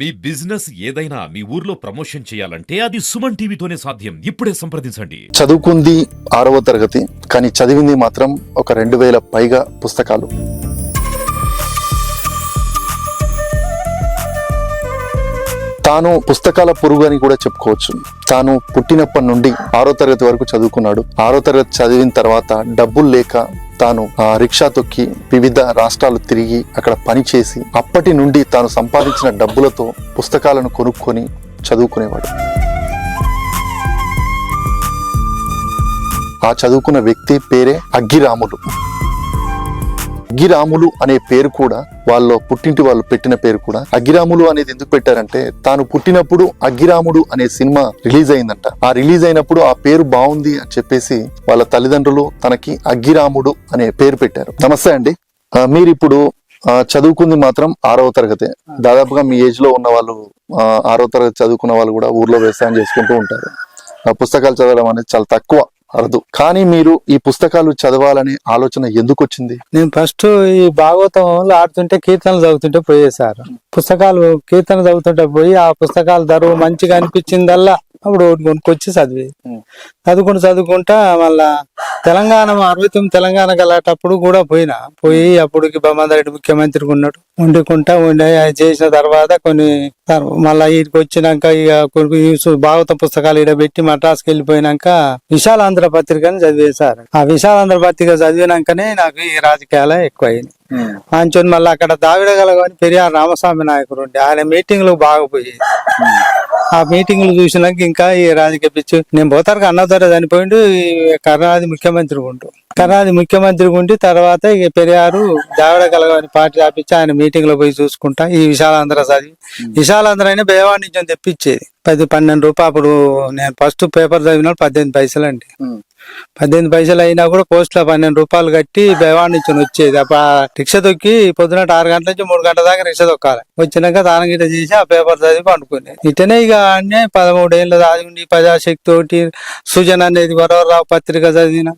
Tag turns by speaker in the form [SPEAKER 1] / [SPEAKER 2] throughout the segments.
[SPEAKER 1] మీ business ఏదైనా మీ ఊర్లో promotion చేయాలంటే అది సుమన్ టీవీతోనే సాధ్యం. ఇప్పుడే సంప్రదించండి.
[SPEAKER 2] చదువుకుంది 6వ తరగతి, కానీ చదివింది మాత్రం ఒక 2000 పైగా పుస్తకాలు. తాను పుస్తకాల పురుగు అని కూడా చెప్పుకోవచ్చు. తాను పుట్టినప్పటి నుండి 6వ తరగతి వరకు చదువుకున్నాడు. 6వ తరగతి చదివిన తర్వాత డబ్బులు లేక తాను రిక్షా తొక్కి వివిధ రాష్ట్రాలు తిరిగి అక్కడ పని చేసి అప్పటి నుండి తాను సంపాదించిన డబ్బులతో పుస్తకాలను కొనుక్కొని చదువుకునేవాడు. ఆ చదువుకున్న వ్యక్తి పేరే అగ్గిరాములు. అగ్గిరాములు అనే పేరు కూడా వాళ్ళ పుట్టింటి వాళ్ళు పెట్టిన పేరు కూడా. అగ్గిరాములు అనేది ఎందుకు పెట్టారంటే, తాను పుట్టినప్పుడు అగ్గిరాముడు అనే సినిమా రిలీజ్ అయిందంట. ఆ రిలీజ్ అయినప్పుడు ఆ పేరు బాగుంది అని చెప్పేసి వాళ్ళ తల్లిదండ్రులు తనకి అగ్గిరాముడు అనే పేరు పెట్టారు. నమస్తే అండి, మీరు ఇప్పుడు చదువుకుంది మాత్రం 6వ తరగతి. దాదాపుగా మీ ఏజ్ లో ఉన్న వాళ్ళు 6వ తరగతి చదువుకున్న వాళ్ళు కూడా ఊర్లో వ్యవసాయం చేసుకుంటూ ఉంటారు. పుస్తకాలు చదవడం అనేది చాలా తక్కువ, అరదు. కానీ మీరు ఈ పుస్తకాలు చదవాలనే ఆలోచన ఎందుకు వచ్చింది?
[SPEAKER 3] నేను ఫస్ట్ ఈ భాగవతంలో ఆడుతుంటే కీర్తనలు చదువుతుంటే పోయేసారు. పుస్తకాలు కీర్తన చదువుతుంటే పోయి ఆ పుస్తకాల ధర మంచిగా అనిపించిందల్లా అప్పుడు కొనుక్కొచ్చి చదువుకుంటా మళ్ళా తెలంగాణ 69 తెలంగాణకి వెళ్ళేటప్పుడు కూడా పోయి అప్పటికి బొమ్మరెడ్డి ముఖ్యమంత్రిగా ఉన్నాడు. ఉండి చేసిన తర్వాత కొన్ని మళ్ళా వీటికి వచ్చినాక ఇక కొన్ని భాగవతం పుస్తకాలు ఇక్కడ పెట్టి మద్రాసుకి వెళ్ళిపోయినాక విశాలాంధ్ర పత్రికని చదివేశారు. ఆ విశాలాంధ్ర పత్రిక చదివినాకనే నాకు ఈ రాజకీయాలే ఎక్కువ అయింది. మంచి మళ్ళీ అక్కడ దావిడగలగని పెరియార్ రామస్వామి నాయకుడు ఉండే ఆయన మీటింగ్లు బాగా పోయేది. ఆ మీటింగ్లు చూసినాక ఇంకా ఈ రాజకీయ పిచ్చి నేను పోతారు అన్నదార చనిపోయిండు. కరుణానిధి ముఖ్యమంత్రి ఉండి తర్వాత ఇక పెరియారు దావిడగలగని పార్టీ ఆపించి ఆయన మీటింగ్ లో పోయి చూసుకుంటా ఈ విశాలాంధ్ర చదివి విశాలాంధ్ర అయినా బేవాడి నుంచి తెప్పించేది 10-12 రూపాయలు. అప్పుడు నేను ఫస్ట్ పేపర్ చదివిన 18 పైసలు అండి. 18 పైసలు అయినా కూడా పోస్ట్ లో 12 రూపాయలు కట్టి బేవాడి నుంచి వచ్చేది. అప్పుడు రిక్షా తొక్కి పొద్దున 6 గంటల నుంచి 3 గంటల దాకా రిక్షా తొక్కాలి. వచ్చినాక దానం గిట్ట చేసి ఆ పేపర్ చదివి పండుకునేది. ఇటనే ఇక అన్నీ 13 ఏళ్ళు రాజుండి ప్రజాశక్తి తోటి సృజన అనేది వరవరరావు పత్రిక చదివిన,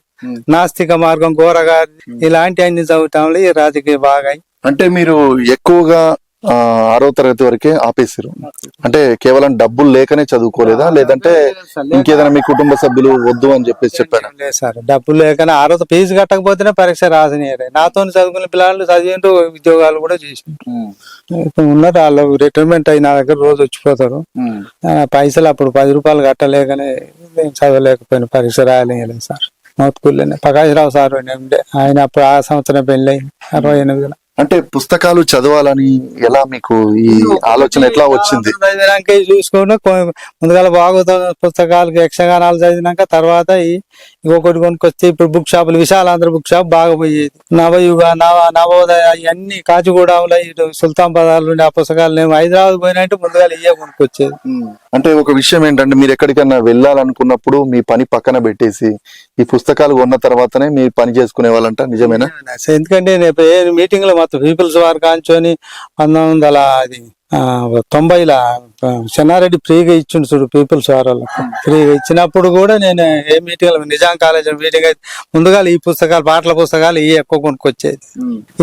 [SPEAKER 3] నాస్తిక మార్గం ఘోరగారి ఇలాంటి అన్ని చదువుతాంలో ఈ రాజకీయ బాగా.
[SPEAKER 2] అంటే మీరు ఎక్కువగా 6వ తరగతి వరకే ఆపేసారు అంటే కేవలం డబ్బులు లేకనే చదువుకోలేదా, లేదంటే ఇంకేదైనా మీ కుటుంబ సభ్యులు వద్దు అని చెప్పేసి చెప్పారా?
[SPEAKER 3] లేదు సార్, డబ్బులు లేకనే 6వ ఫీజు కట్టకపోతేనే పరీక్ష రాసినారు. నాతో చదువుకునే పిల్లలు చదివింటూ ఉద్యోగాలు కూడా చేసిండ్రు. ఉన్నారు వాళ్ళు రిటైర్మెంట్ అయి నా దగ్గర రోజు వచ్చిపోతారు. పైసలు అప్పుడు 10 రూపాయలు కట్టలేకనే చదవలేకపోయిన పరీక్ష రాయలేదు సార్. మోత్కూర్లోనే ప్రకాశ్రావు సార్ ఉండే, ఆయన అప్పుడు ఆ సంవత్సరం పెళ్ళి 68లో.
[SPEAKER 2] అంటే పుస్తకాలు చదవాలని ఎలా మీకు ఈ ఆలోచన ఎట్లా వచ్చింది?
[SPEAKER 3] చూసుకుని ముందుగా భాగవతం పుస్తకాలు యక్షగానాలు చదివినాక తర్వాత ఇంకొకటి కొనుక్కొచ్చి ఇప్పుడు బుక్ షాపులు విశాలాంధ్ర బుక్ షాప్ బాగా పోయేది. నవయుగ నవోదయ ఇవన్నీ కాచిగూడలో ఇటు సుల్తాన్ పదాలు ఉండే ఆ పుస్తకాలు నేను హైదరాబాద్ పోయినట్టు ముందుగా ఇయ్యే కొనుక్కొచ్చేది.
[SPEAKER 2] అంటే ఒక విషయం ఏంటంటే, మీరు ఎక్కడికన్నా వెళ్ళాలనుకున్నప్పుడు మీ పని పక్కన పెట్టేసి ఈ పుస్తకాలు కొన్న తర్వాతనే మీరు పని చేసుకునే వాళ్ళంట, నిజమేనా?
[SPEAKER 3] ఎందుకంటే నేను మీటింగ్ లో మొత్తం పీపుల్స్ వార్ కాంచోని 1990ల చెన్నారెడ్డి ఫ్రీగా ఇచ్చిండు చూడు పీపుల్స్ వార్ వాళ్ళకు. ఫ్రీగా ఇచ్చినప్పుడు కూడా నేను ఏ మీటింగ్ నిజాం కాలేజ్ మీటింగ్ అయితే ముందుగా ఈ పుస్తకాలు పాటల పుస్తకాలు ఇవి ఎక్కువ కొనుక్కొచ్చేది.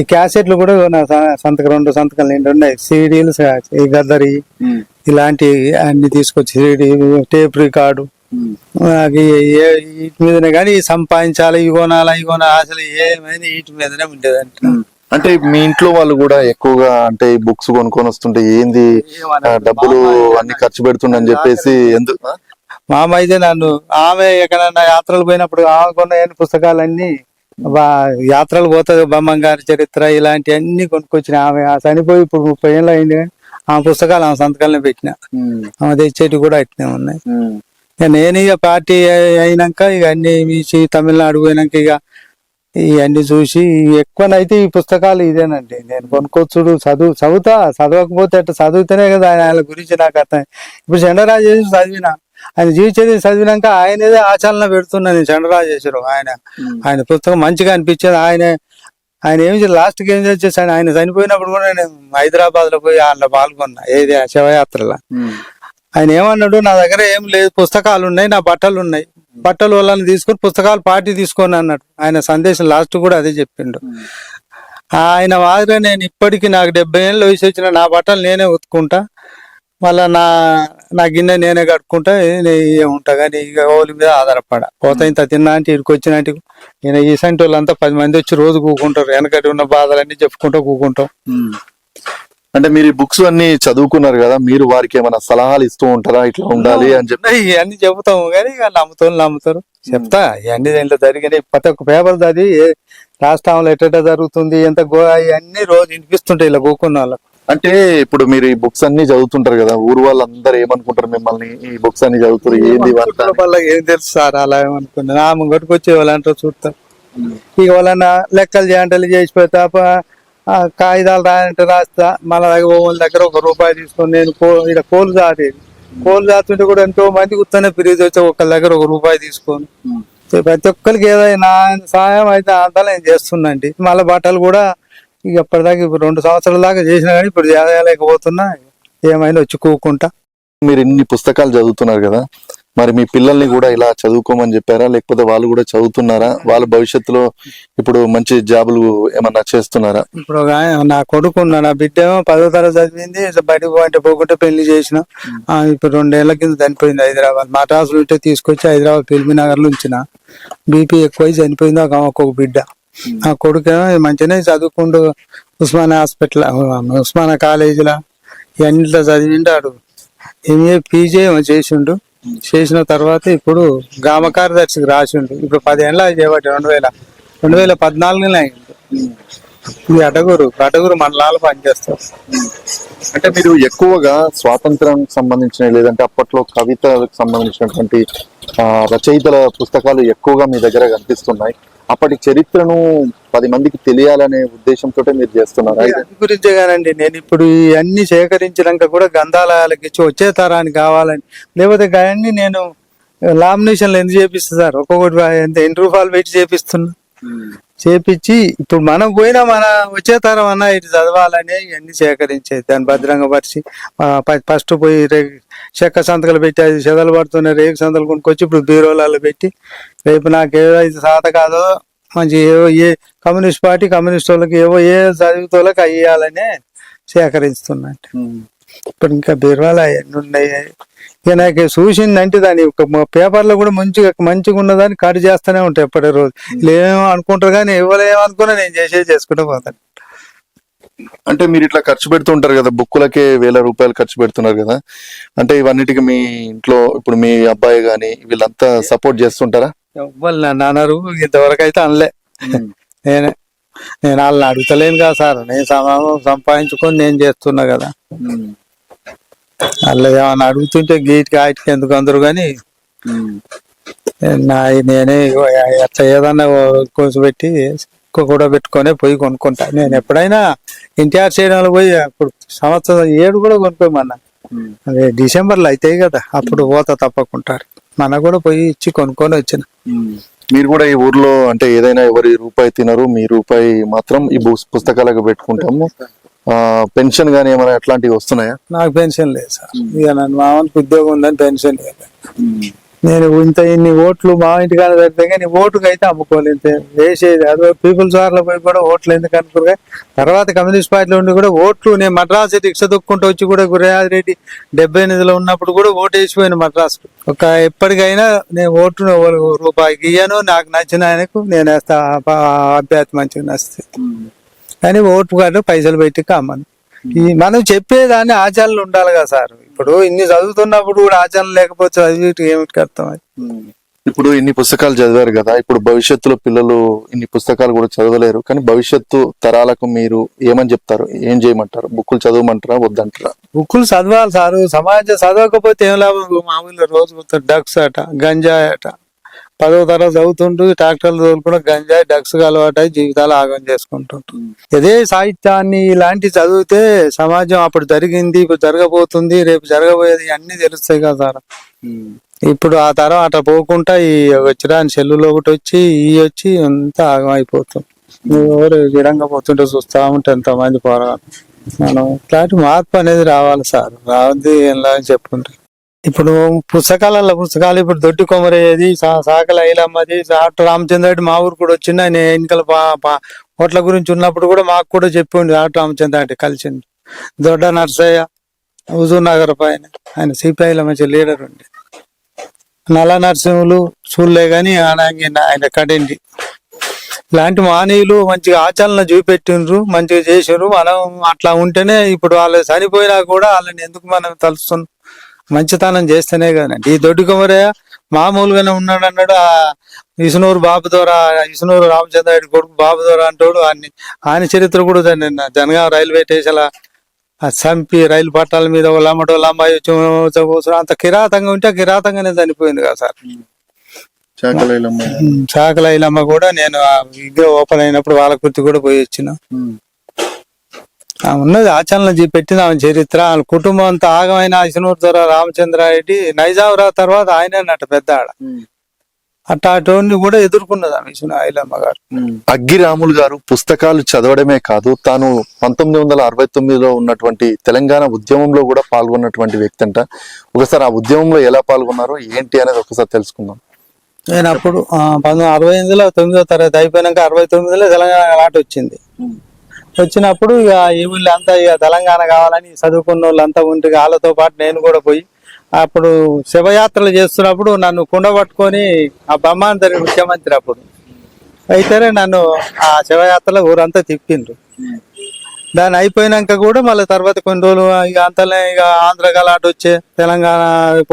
[SPEAKER 3] ఈ క్యాసెట్లు కూడా 2 సంతకాలు నిండి ఉన్నాయి. సీడీలు ఈ గద్దరి ఇలాంటి అన్ని తీసుకొచ్చి సీడీ టేప్ రికార్డు వీటి మీదనే కానీ సంపాదించాలి ఇవి కొనాలి అసలు ఏమైనా వీటి మీదనే ఉండేదంట.
[SPEAKER 2] అంటే మీ ఇంట్లో వాళ్ళు కూడా ఎక్కువగా అంటే బుక్స్ కొనుక్కొని వస్తుంటే ఏంది డబ్బులు అన్ని ఖర్చు పెడుతుండని చెప్పేసి ఎందుకు?
[SPEAKER 3] మా అమ్మ అయితే నన్ను ఆమె ఎక్కడన్నా యాత్రలు పోయినప్పుడు ఆమె కొన్న పుస్తకాలన్నీ యాత్రలు పోతుంది, బొమ్మంగారి చరిత్ర ఇలాంటి అన్ని కొనుక్కొచ్చిన. ఆమె చనిపోయి ఇప్పుడు 30 ఏళ్ళు అయింది కానీ ఆమె పుస్తకాలు ఆమె సంతకాలనే పెట్టిన. ఆమె తెచ్చేటి కూడా అట్నే ఉన్నాయి. నేను ఇక పార్టీ అయినాక ఇక అన్ని తమిళనాడు పోయినాక ఇక ఇవన్నీ చూసి ఎక్కువనైతే ఈ పుస్తకాలు ఇదేనండి. నేను కొనుక్కొచ్చుడు చదవకపోతే అట్లా చదివితేనే కదా ఆయన గురించి నాకు అర్థం. ఇప్పుడు చంద్రరాజేశ్వరు చదివిన, ఆయన జీవితం చదివినాక ఆయనదే ఆచరణ పెడుతున్నా నేను. చంద్రరాజేశ్వరు ఆయన పుస్తకం మంచిగా అనిపించేది. ఆయన ఏం లాస్ట్కి ఏం చేసేసాడు, ఆయన చనిపోయినప్పుడు కూడా నేను హైదరాబాద్ లో పోయి అందులో పాల్గొన్నా, ఏది శివయాత్రలో. ఆయన ఏమన్నాడు, నా దగ్గర ఏం లేదు, పుస్తకాలు ఉన్నాయి, నా బట్టలు ఉన్నాయి, బట్టలు వాళ్ళని తీసుకొని పుస్తకాలు పార్టీ తీసుకొని అన్నాడు. ఆయన సందేశం లాస్ట్ కూడా అదే చెప్పిండు. ఆయన మాదిరి నేను ఇప్పటికీ నాకు 70 ఏళ్ళు వయసు వచ్చిన నా బట్టలు నేనే ఉతుకుంటా, మళ్ళా నా గిన్నె నేనే కట్టుకుంటా ఉంటా కానీ ఇక ఓలి మీద ఆధారపడ పోతా ఇంత తిన్నా అంటే ఇక్కడికి వచ్చినట్టు నేను ఈ సంటి వాళ్ళంతా 10 మంది వచ్చి రోజు కూకుంటారు వెనకటి ఉన్న బాధలన్నీ చెప్పుకుంటూ కూకుంటాం.
[SPEAKER 2] అంటే మీరు ఈ బుక్స్ అన్ని చదువుకున్నారు కదా, మీరు వారికి ఏమైనా సలహాలు ఇస్తూ ఉంటారా ఇట్లా ఉండాలి అని చెప్పి?
[SPEAKER 3] ఇవన్నీ చెబుతాము కానీ ఇక నమ్ముతారు చెప్తా ఇవన్నీ దీంట్లో జరిగినాయి. ప్రతి ఒక్క పేపర్ అది రాష్ట్రంలో ఎట్ట జరుగుతుంది ఎంత ఇవన్నీ రోజు వినిపిస్తుంటాయి ఇలా కూకున్న వాళ్ళకి.
[SPEAKER 2] అంటే ఇప్పుడు మీరు ఈ బుక్స్ అన్ని చదువుతుంటారు కదా, ఊరు వాళ్ళందరూ ఏమనుకుంటారు మిమ్మల్ని ఈ బుక్స్ అన్ని చదువుతారు ఏంది
[SPEAKER 3] వాళ్ళకి ఏం తెలుసు సార్ అలా ఏమనుకున్నా నా ముంగటికి వచ్చి వాళ్ళంటారు చూస్తారు. ఇక వాళ్ళన్న లెక్కలు చేయంటలు చేసి పెడతా కాగితాలు రాయంటే రాస్తా మళ్ళీ వాళ్ళ దగ్గర ₹1 తీసుకొని నేను ఇక్కడ కోళ్ళు దాతుంటే కూడా ఎంతో మంది కూర్చొని ఫిరీజ్ వచ్చి ఒకళ్ళ దగ్గర ₹1 తీసుకొని ప్రతి ఒక్కరికి ఏదైనా సాయం అయితే అంతా నేను చేస్తున్నాండి. మళ్ళీ బట్టలు కూడా ఇక ఎప్పటిదాకా ఇప్పుడు 2 సంవత్సరాల దాకా చేసినా కానీ ఇప్పుడు చేయలేకపోతున్నా ఏమైనా వచ్చి కూకుంటా.
[SPEAKER 2] మీరు ఇన్ని పుస్తకాలు చదువుతున్నారు కదా, మరి మీ పిల్లల్ని కూడా ఇలా చదువుకోమని చెప్పారా లేకపోతే వాళ్ళు కూడా చదువుతున్నారా? వాళ్ళ భవిష్యత్తులో ఇప్పుడు మంచి జాబులు ఏమన్నా చేస్తున్నారా?
[SPEAKER 3] ఇప్పుడు నా కొడుకు నా బిడ్డ ఏమో 10వ తరగతి చదివింది, బయటకు పోయింటే పోకుంటే పెళ్లి చేసిన. ఇప్పుడు 2 ఏళ్ల కింద చనిపోయింది హైదరాబాద్. మద్రాసు నుండి తీసుకొచ్చి హైదరాబాద్ ఫిల్మీనగర్ లో ఉంచిన. బీపీ ఎక్కువై చనిపోయింది ఒక బిడ్డ. ఆ కొడుకు మంచిగానే చదువుకుంటూ ఉస్మానియా హాస్పిటల్ ఉస్మానియా కాలేజీలో ఇవన్నిట్లో చదివిండాడు. ఎంఏ పీజీ ఏమో చేసిండు. చేసిన తర్వాత ఇప్పుడు గ్రామ కార్యదర్శికి రాసిండు. ఇప్పుడు 10 ఏళ్ళ చేయబట్టి 2014 అయింది. ఇది అటగురు మండలాలు పనిచేస్తారు.
[SPEAKER 2] అంటే మీరు ఎక్కువగా స్వాతంత్రం సంబంధించిన లేదంటే అప్పట్లో కవితలకు సంబంధించినటువంటి రచయితల పుస్తకాలు ఎక్కువగా మీ దగ్గర కనిపిస్తున్నాయి. అప్పటి చరిత్రను 10 మందికి తెలియాలనే ఉద్దేశంతో మీరు చేస్తున్నారు.
[SPEAKER 3] గురించే కానండి నేను ఇప్పుడు ఇవన్నీ సేకరించినాక కూడా గ్రంథాలయాలకు ఇచ్చి వచ్చే తరానికి కావాలని, లేకపోతే అవన్నీ నేను లామినేషన్లు ఎందుకు చేపిస్తా సార్? ఒక్కొక్కటి ఎంత ₹8 పెట్టి చేపిస్తున్నా. చేపించి ఇప్పుడు మనం పోయినా మన వచ్చే తరం అన్న ఇటు చదవాలని ఇవన్నీ సేకరించేది. దాన్ని భద్రంగా పరిచి ఫస్ట్ పోయి చెక్క సంతకాలు పెట్టి అది చెదలు పడుతున్నాయి రేగు సంతలు కొనుక్కొచ్చి ఇప్పుడు బీరోలలో పెట్టి రేపు నాకు ఏదైతే సాత కాదో మంచి ఏ కమ్యూనిస్ట్ పార్టీ కమ్యూనిస్ట్ వాళ్ళకి ఏ చదువుతోళ్ళకి అయ్యాలనే సేకరిస్తున్నట్టు. ఇప్పుడు ఇంకా బీరువాలు అవన్నీ ఉన్నాయి. ఇక నాకు చూసిందంటే దాని పేపర్లో కూడా మంచిగా ఉన్నదాన్ని కట్ చేస్తూనే ఉంటాయి ఎప్పటి రోజు. ఏమేమో అనుకుంటారు కానీ ఎవరేమనుకున్నా నేను చేసుకుంటూ పోతాను.
[SPEAKER 2] అంటే మీరు ఇట్లా ఖర్చు పెడుతుంటారు కదా, బుక్కులకే ₹1000 ఖర్చు పెడుతున్నారు కదా, అంటే ఇవన్నిటికి మీ ఇంట్లో ఇప్పుడు మీ అబ్బాయి గాని వీళ్ళంతా సపోర్ట్ చేస్తుంటారా?
[SPEAKER 3] ఎవ్వరు నన్ను అనరు ఇంతవరకు అయితే అనలే. నేను వాళ్ళని అడుగుతలేను కదా సార్, నేను సంపాదించుకొని నేను చేస్తున్నా కదా. వాళ్ళు ఏమన్నా అడుగుతుంటే గీటికి ఆటికి ఎందుకు అందరు కానీ నేనే అట్లా ఏదన్నా కోసి కూడా పెట్టుకొని పోయి కొనుక్కుంటా. నేను ఎప్పుడైనా ఎన్టీఆర్ స్టేడియంలో పోయి అప్పుడు సంవత్సరం 7 కూడా కొనుక్కోమన్నా. అదే డిసెంబర్లో అవుతాయి కదా, అప్పుడు పోతా తప్పకుండా. మన కూడా పోయి ఇచ్చి కొనుక్కొని వచ్చిన.
[SPEAKER 2] మీరు కూడా ఈ ఊర్లో అంటే ఏదైనా ఎవరి రూపాయి తినరు, మీ రూపాయి మాత్రం ఈ పుస్తకాలకు పెట్టుకుంటాము. పెన్షన్ గానీ ఏమైనా అట్లాంటివి వస్తున్నాయా?
[SPEAKER 3] నాకు పెన్షన్ లేదు సార్. ఇక నన్ను మామూలుకి ఉద్యోగం ఉందని పెన్షన్ లేదు. నేను ఇన్ని ఓట్లు మా ఇంటికాడ పెడితే కానీ ఓటుకు అయితే అమ్ముకోలేదు. వేసేది అదే పీపుల్స్ వార్లో పోయి కూడా ఓట్లు ఎందుకు అనుకున్నా. తర్వాత కమ్యూనిస్ట్ పార్టీలో ఉండి కూడా ఓట్లు నేను మద్రాసు రిక్ష దొక్కుంటూ వచ్చి కూడా గురయాది రెడ్డి 78లో ఉన్నప్పుడు కూడా ఓటు వేసిపోయాను మద్రాసు. ఎప్పటికైనా నేను ఓటు ₹1 ఇయ్యాను. నాకు నచ్చిన ఆయనకు నేను వేస్తా, అభ్యర్థి మంచిగా నచ్చితే. కానీ ఓటు కాదు పైసలు పెట్టి కమ్మను. మనం చెప్పేదాన్ని ఆచరణలు ఉండాలి కదా సార్. ఇప్పుడు ఇన్ని చదువుతున్నప్పుడు కూడా ఆచరణ లేకపోతే చదివి ఏమిటి అర్థం?
[SPEAKER 2] ఇప్పుడు ఇన్ని పుస్తకాలు చదివారు కదా, ఇప్పుడు భవిష్యత్తులో పిల్లలు ఇన్ని పుస్తకాలు కూడా చదవలేరు, కానీ భవిష్యత్తు తరాలకు మీరు ఏమని చెప్తారు? ఏం చేయమంటారు? బుక్కులు చదవమంటారా వద్దంటారా?
[SPEAKER 3] బుక్కులు చదవాలి సార్. సమాజం చదవకపోతే ఏం లాభం? మామూలుగా రోజు డ్రగ్స్ అట, గంజాయి అట. 10వ తరగతి చదువుతుంటూ ట్రాక్టర్లు తోలుకుంటూ గంజాయి డ్రగ్స్ అలవాటు జీవితాలు ఆగం చేసుకుంటుంటారు. ఇదే సాహిత్యాన్ని ఇలాంటి చదివితే సమాజం అప్పుడు జరిగింది, ఇప్పుడు జరగబోతుంది, రేపు జరగబోయేది అన్ని తెలుస్తాయి కదా సార్. ఇప్పుడు ఆ తరం అట్లా పోకుండా ఈ వచ్చిరాని సెల్లులో ఒకటి వచ్చి వచ్చి అంతా ఆగం అయిపోతుంది. ఎవరు విడంగా పోతుంటే చూస్తా ఉంటే ఎంతమంది పోరాడు. మనం ఇట్లాంటి మార్పు అనేది రావాలి సార్. రావద్ది ఎలా చెప్పుకుంటే ఇప్పుడు పుస్తకాలు ఇప్పుడు దొడ్డి కొమరయ్యేది, సాకల ఐలమ్మది, డాక్టర్ రామచంద్ర రెడ్డి మా ఊరు కూడా వచ్చింది. ఆయన ఎన్నికల ఓట్ల గురించి ఉన్నప్పుడు కూడా మాకు కూడా చెప్పిండు. డాక్టర్ రామచంద్ర రెడ్డి కలిసింది. దొడ్డ నర్సయ్య హుజూర్ నగర్ పైన ఆయన సిపిఐలో మంచి లీడర్ ఉండే. నల్ల నరసింహులు చూడలే కానీ ఆయన కడండి. ఇలాంటి మానవులు మంచిగా ఆచరణ చూపెట్టిండ్రు, మంచిగా చేసిండ్రు. మనం అట్లా ఉంటేనే ఇప్పుడు వాళ్ళు చనిపోయినా కూడా వాళ్ళని ఎందుకు మనం తలుస్తున్నాం? మంచితనం చేస్తేనే కదండి. ఈ దొడ్డి కొమరయ్య మామూలుగానే ఉన్నాడు అన్నాడు. ఆ ఇసునూరు బాబు ద్వారా, ఇసునూరు రామచంద్ర రెడ్డి కొడుకు బాబు ద్వారా అంటాడు. ఆయన చరిత్ర కూడా జనగాం రైల్వే స్టేషన్ చంపి రైలు పట్టాల మీద లమ్మటో లంబాయి అంత కిరాతంగా ఉంటే కిరాతంగానే చనిపోయింది కదా సార్. చాకల ఇలమ్మ కూడా నేను విగ్రహం ఓపెన్ అయినప్పుడు వాళ్ళ కుర్తి కూడా పోయి వచ్చిన. ఉన్నది ఆచరణ పెట్టింది ఆమె చరిత్ర. వాళ్ళ కుటుంబం అంతా ఆగమైన ఇసునూరు ద్వారా రామచంద్రారెడ్డి నైజాంరావు తర్వాత ఆయన అన్నట్టు పెద్ద ఆడ అట్లాంటి కూడా ఎదుర్కొన్నది ఆమె ఐలమ్మ గారు.
[SPEAKER 2] అగ్గిరాములు గారు పుస్తకాలు చదవడమే కాదు, తాను 1969లో ఉన్నటువంటి తెలంగాణ ఉద్యమంలో కూడా పాల్గొన్నటువంటి వ్యక్తి అంట. ఒకసారి ఆ ఉద్యమంలో ఎలా పాల్గొన్నారో ఏంటి అనేది ఒకసారి తెలుసుకుందాం.
[SPEAKER 3] నేను అప్పుడు 1968లో 9వ తరగతి అయిపోయినాక 69లో తెలంగాణ గలాట వచ్చింది. వచ్చినప్పుడు ఇక ఈ ఊళ్ళో అంతా ఇక తెలంగాణ కావాలని చదువుకున్న వాళ్ళు అంతా ఉంటే వాళ్ళతో పాటు నేను కూడా పోయి అప్పుడు శివయాత్రలు చేస్తున్నప్పుడు నన్ను కుండ పట్టుకొని ఆ బొమ్మాంతరి ముఖ్యమంత్రి అప్పుడు అయితేనే నన్ను ఆ శివయాత్రలో ఊరంతా తిప్పిండ్రు. దాన్ని అయిపోయినాక కూడా మళ్ళీ తర్వాత కొన్ని రోజులు ఇక అంతలే ఇక ఆంధ్ర గలాట వచ్చే తెలంగాణ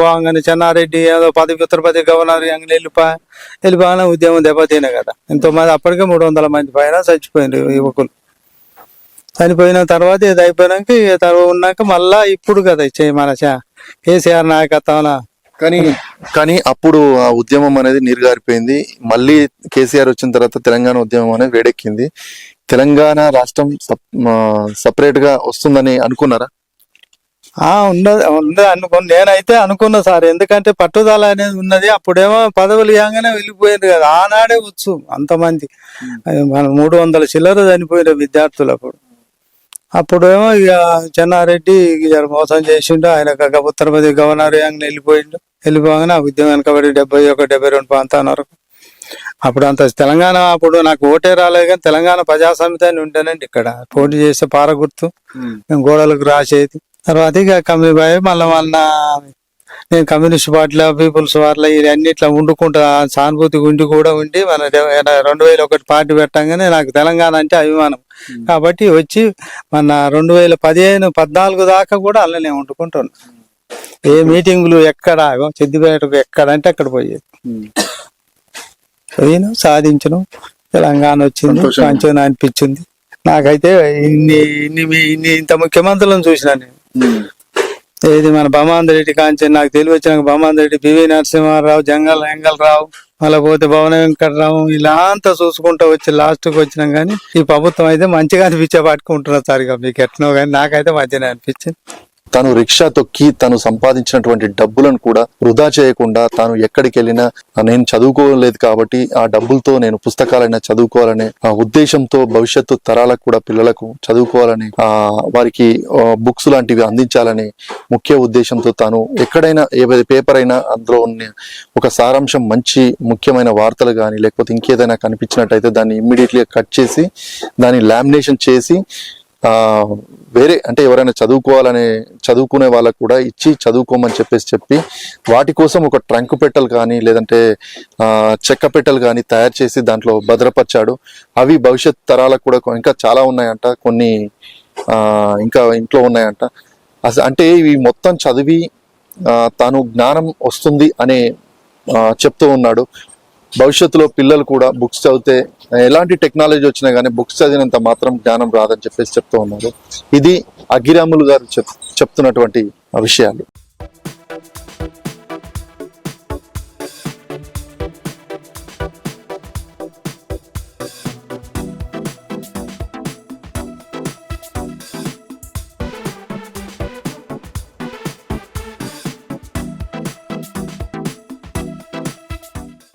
[SPEAKER 3] పోగానే చెన్నారెడ్డి ఏదో ఉత్తర ప్రదేశ్ గవర్నర్ వెళ్ళిపోగానే ఉద్యమం దెబ్బతినే కదా. ఎంతోమంది అప్పటికే 300 మంది పైన చచ్చిపోయింది యువకులు. చనిపోయిన తర్వాత ఇది అయిపోయినాక తర్వాత ఉన్నాక మళ్ళా ఇప్పుడు కదా మన కేసీఆర్ నాయకత్వం.
[SPEAKER 2] కానీ అప్పుడు ఆ ఉద్యమం అనేది నీరుగారిపోయింది. మళ్ళీ కేసీఆర్ వచ్చిన తర్వాత తెలంగాణ ఉద్యమం అనేది వేడెక్కింది. తెలంగాణ రాష్ట్రం సపరేట్ గా వస్తుందని అనుకున్నారా?
[SPEAKER 3] ఉన్నది అనుకున్నా. నేనైతే అనుకున్నా సార్, ఎందుకంటే పట్టుదల అనేది ఉన్నది. అప్పుడేమో పదవులు ఇవ్వగానే వెళ్ళిపోయింది కదా. ఆనాడే వచ్చు అంతమంది మన 300 చిల్లర చనిపోయిన విద్యార్థులు అప్పుడేమో ఇక చెన్నారెడ్డి మోసం చేసిండు. ఆయన ఉత్తర ప్రదేశ్ గవర్నర్ వెళ్ళిపోగానే ఆ ఉద్యమం వెనకబడి 71-72 ప్రాంతాల వరకు. అప్పుడు అంత తెలంగాణ అప్పుడు నాకు ఓటే రాలేదు కానీ తెలంగాణ ప్రజాసమితి అని ఉంటేనండి ఇక్కడ పోటీ చేస్తే పార గుర్తు మేము గోడలకు రాసేది. తర్వాత ఇక కమ్మిపోయి మళ్ళీ నేను కమ్యూనిస్ట్ పార్టీలో పీపుల్స్ వార్లో ఇవన్నీ ఇట్లా వండుకుంటా సానుభూతి ఉండి కూడా ఉండి మన 2001 పార్టీ పెట్టంగానే నాకు తెలంగాణ అంటే అభిమానం కాబట్టి వచ్చి మన 2015-14 దాకా కూడా అలానే వండుకుంటున్నా. ఏ మీటింగులు ఎక్కడ సిద్దిపేటకు ఎక్కడంటే అక్కడ పోయేది. పోయిన సాధించను, తెలంగాణ వచ్చింది, మంచిగా అనిపించింది. నాకైతే ఇంత ముఖ్యమంత్రులను చూసిన నేను. ఏది మన బొమ్మాంతర్ రెడ్డి కాంచి నాకు తెలివి వచ్చినాక బొమ్మాంతర్ రెడ్డి, పివి నరసింహారావు, ఎంగళరావు, మళ్ళీ పోతే భవన వెంకటరావు ఇలా అంతా చూసుకుంటూ వచ్చి లాస్ట్కి వచ్చినాం. కానీ ఈ ప్రభుత్వం అయితే మంచిగా అనిపించే పట్టుకుంటున్నారు సార్. ఇక మీకు ఎట్నో కానీ నాకైతే మంచిగా అనిపించింది.
[SPEAKER 2] తను రిక్షా తొక్కి తను సంపాదించినటువంటి డబ్బులను కూడా వృధా చేయకుండా తాను ఎక్కడికి వెళ్ళినా నేను చదువుకోలేదు కాబట్టి ఆ డబ్బులతో నేను పుస్తకాలైనా చదువుకోవాలనే ఆ ఉద్దేశంతో భవిష్యత్తు తరాలకు కూడా పిల్లలకు చదువుకోవాలని వారికి బుక్స్ లాంటివి అందించాలని ముఖ్య ఉద్దేశంతో తాను ఎక్కడైనా ఏదైతే పేపర్ అయినా అందులో ఉన్న ఒక సారాంశం మంచి ముఖ్యమైన వార్తలు కానీ లేకపోతే ఇంకేదైనా కనిపించినట్టయితే దాన్ని ఇమ్మీడియట్లీగా కట్ చేసి దాన్ని లామినేషన్ చేసి వేరే అంటే ఎవరైనా చదువుకునే వాళ్ళకు కూడా ఇచ్చి చదువుకోమని చెప్పి వాటి కోసం ఒక ట్రంక్ పెట్టెలు కానీ లేదంటే చెక్క పెట్టెలు కానీ తయారు చేసి దాంట్లో భద్రపరిచాడు. అవి భవిష్యత్ తరాలకు కూడా ఇంకా చాలా ఉన్నాయంట, కొన్ని ఇంకా ఇంట్లో ఉన్నాయంట. అంటే ఇవి మొత్తం చదివి తాను జ్ఞానం వస్తుంది అనే చెప్తూ ఉన్నాడు. భవిష్యత్తులో పిల్లలు కూడా బుక్స్ చదివితే ఎలాంటి టెక్నాలజీ వచ్చినా కానీ బుక్స్ చదివినంత మాత్రం జ్ఞానం రాదని చెప్తూ ఉన్నారు. ఇది అగ్గిరాములు గారు చెప్తున్నటువంటి విషయాలు.